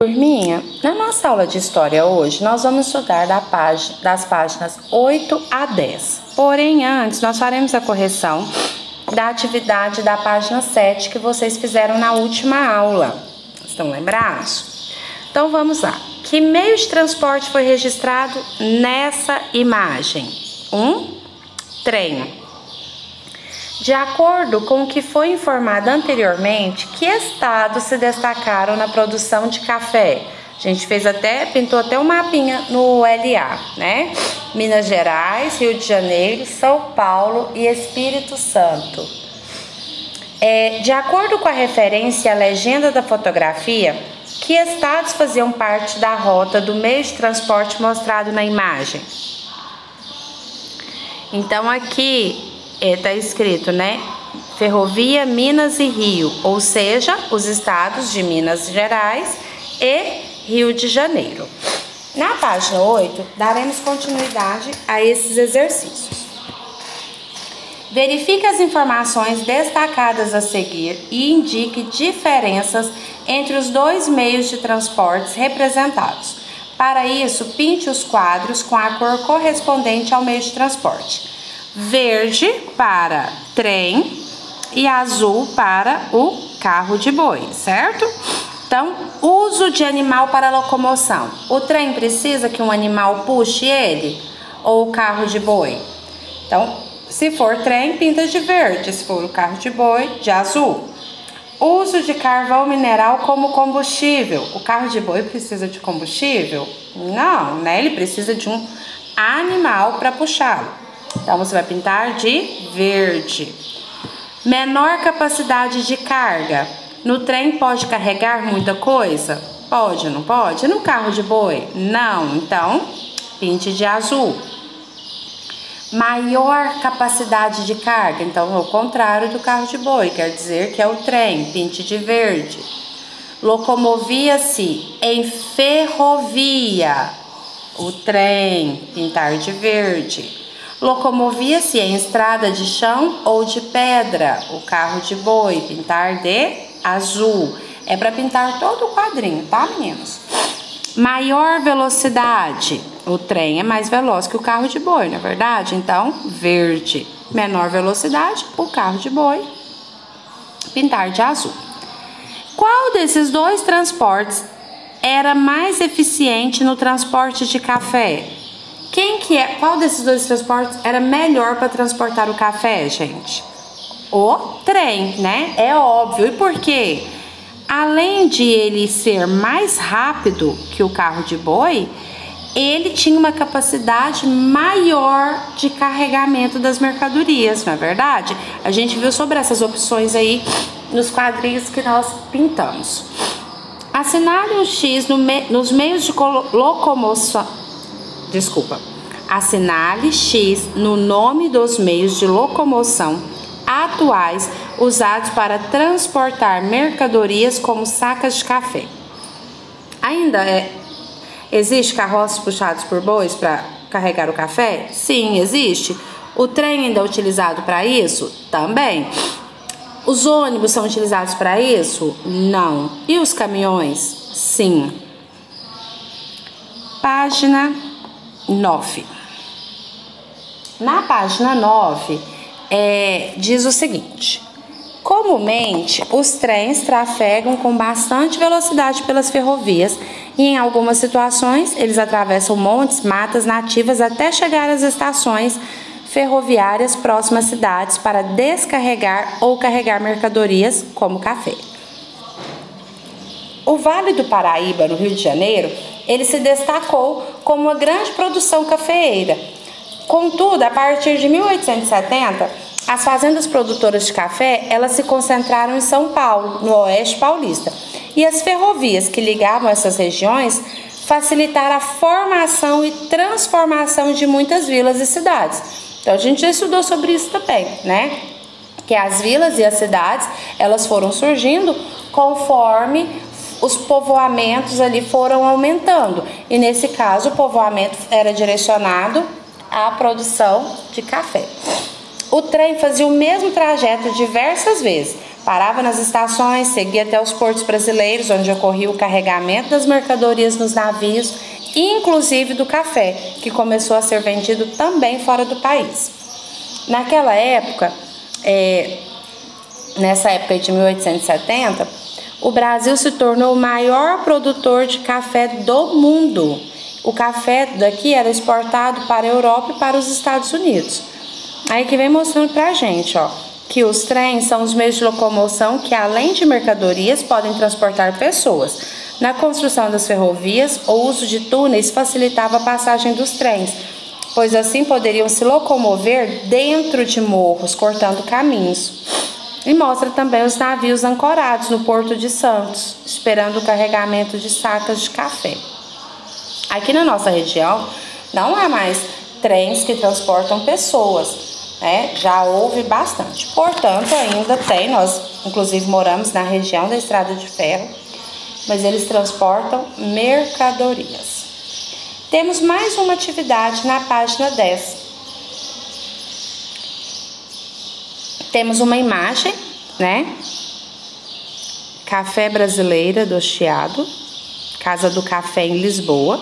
Turminha, na nossa aula de história hoje, nós vamos estudar das páginas 8 a 10. Porém, antes, nós faremos a correção da atividade da página 7 que vocês fizeram na última aula. Estão lembrados? Então, vamos lá. Que meio de transporte foi registrado nessa imagem? Trem. De acordo com o que foi informado anteriormente, que estados se destacaram na produção de café? A gente pintou até um mapinha no LA, né? Minas Gerais, Rio de Janeiro, São Paulo e Espírito Santo. De acordo com a referência e a legenda da fotografia, que estados faziam parte da rota do meio de transporte mostrado na imagem? Então, aqui está escrito, né? Ferrovia Minas e Rio, ou seja, os estados de Minas Gerais e Rio de Janeiro. Na página 8, daremos continuidade a esses exercícios. Verifique as informações destacadas a seguir e indique diferenças entre os dois meios de transportes representados. Para isso, pinte os quadros com a cor correspondente ao meio de transporte. Verde para trem e azul para o carro de boi, certo? Então, uso de animal para locomoção. O trem precisa que um animal puxe ele ou o carro de boi? Então, se for trem, pinta de verde. Se for o carro de boi, de azul. Uso de carvão mineral como combustível. O carro de boi precisa de combustível? Não, né? Ele precisa de um animal para puxá-lo. Então, você vai pintar de verde. Menor capacidade de carga. No trem pode carregar muita coisa? Pode, não pode? No carro de boi? Não. Então, pinte de azul. Maior capacidade de carga. Então, é o contrário do carro de boi. Quer dizer que é o trem. Pinte de verde. Locomovia-se em ferrovia. O trem. Pintar de verde. Locomovia-se em estrada de chão ou de pedra, o carro de boi, pintar de azul. É para pintar todo o quadrinho, tá, meninos? Maior velocidade, o trem é mais veloz que o carro de boi, não é verdade? Então, verde. Menor velocidade, o carro de boi, pintar de azul. Qual desses dois transportes era mais eficiente no transporte de café? Qual desses dois transportes era melhor para transportar o café, gente? O trem, né? É óbvio. E por quê? Além de ele ser mais rápido que o carro de boi, ele tinha uma capacidade maior de carregamento das mercadorias, não é verdade? A gente viu sobre essas opções aí nos quadrinhos que nós pintamos. Assinale um X nos meios de locomoção. Assinale X no nome dos meios de locomoção atuais usados para transportar mercadorias como sacas de café. Existe carroças puxados por bois para carregar o café? Sim, existe. O trem ainda é utilizado para isso? Também. Os ônibus são utilizados para isso? Não. E os caminhões? Sim. Página 9. Na página 9, diz o seguinte: comumente, os trens trafegam com bastante velocidade pelas ferrovias e, em algumas situações, eles atravessam montes, matas nativas até chegar às estações ferroviárias próximas às cidades para descarregar ou carregar mercadorias, como café. O Vale do Paraíba, no Rio de Janeiro, ele se destacou como uma grande produção cafeeira. Contudo, a partir de 1870, as fazendas produtoras de café, elas se concentraram em São Paulo, no oeste paulista. E as ferrovias que ligavam essas regiões facilitaram a formação e transformação de muitas vilas e cidades. Então, a gente já estudou sobre isso também, né? Que as vilas e as cidades, elas foram surgindo conforme os povoamentos ali foram aumentando. E nesse caso, o povoamento era direcionado à produção de café. O trem fazia o mesmo trajeto diversas vezes. Parava nas estações, seguia até os portos brasileiros, onde ocorria o carregamento das mercadorias nos navios, inclusive do café, que começou a ser vendido também fora do país. Naquela época, nessa época de 1870, o Brasil se tornou o maior produtor de café do mundo. O café daqui era exportado para a Europa e para os Estados Unidos. Aí que vem mostrando pra gente, ó, que os trens são os meios de locomoção que, além de mercadorias, podem transportar pessoas. Na construção das ferrovias, o uso de túneis facilitava a passagem dos trens, pois assim poderiam se locomover dentro de morros, cortando caminhos. E mostra também os navios ancorados no Porto de Santos, esperando o carregamento de sacas de café. Aqui na nossa região, não há mais trens que transportam pessoas, já houve bastante. Portanto, ainda tem, nós inclusive moramos na região da Estrada de Ferro, mas eles transportam mercadorias. Temos mais uma atividade na página 10. Temos uma imagem, Café Brasileira do Chiado, Casa do Café em Lisboa.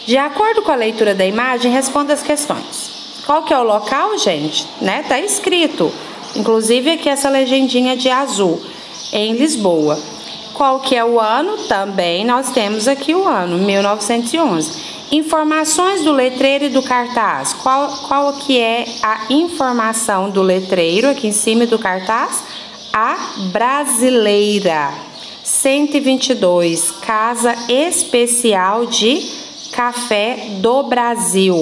De acordo com a leitura da imagem, responda as questões. Qual que é o local, gente? Tá escrito, inclusive aqui essa legendinha de azul, em Lisboa. Qual que é o ano? Também nós temos aqui o ano, 1911. Informações do letreiro e do cartaz. Qual que é a informação do letreiro aqui em cima do cartaz? A Brasileira. 122, Casa Especial de Café do Brasil.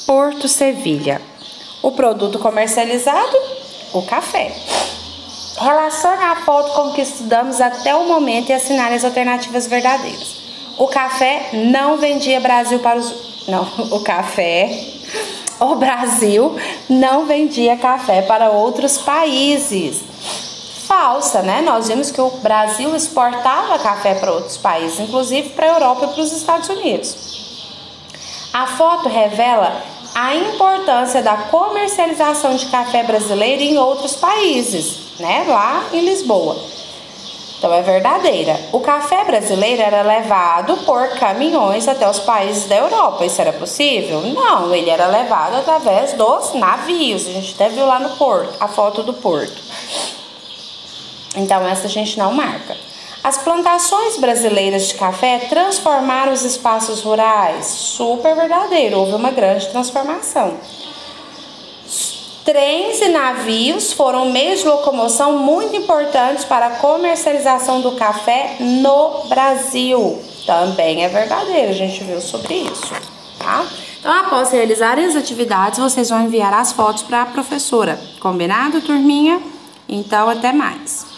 Porto Sevilha. O produto comercializado? O café. Relacione a foto com o que estudamos até o momento e assinale as alternativas verdadeiras. O café não vendia Brasil para os... Não, o Brasil não vendia café para outros países. Falsa, Nós vimos que o Brasil exportava café para outros países, inclusive para a Europa e para os Estados Unidos. A foto revela a importância da comercialização de café brasileiro em outros países, lá em Lisboa. Então é verdadeira. O café brasileiro era levado por caminhões até os países da Europa. Isso era possível? Não, ele era levado através dos navios. A gente até viu lá no porto, a foto do porto. Então essa a gente não marca. As plantações brasileiras de café transformaram os espaços rurais. Super verdadeiro, houve uma grande transformação. Trens e navios foram meios de locomoção muito importantes para a comercialização do café no Brasil. Também é verdadeiro, a gente viu sobre isso, tá? Então, após realizarem as atividades, vocês vão enviar as fotos para a professora. Combinado, turminha? Então, até mais.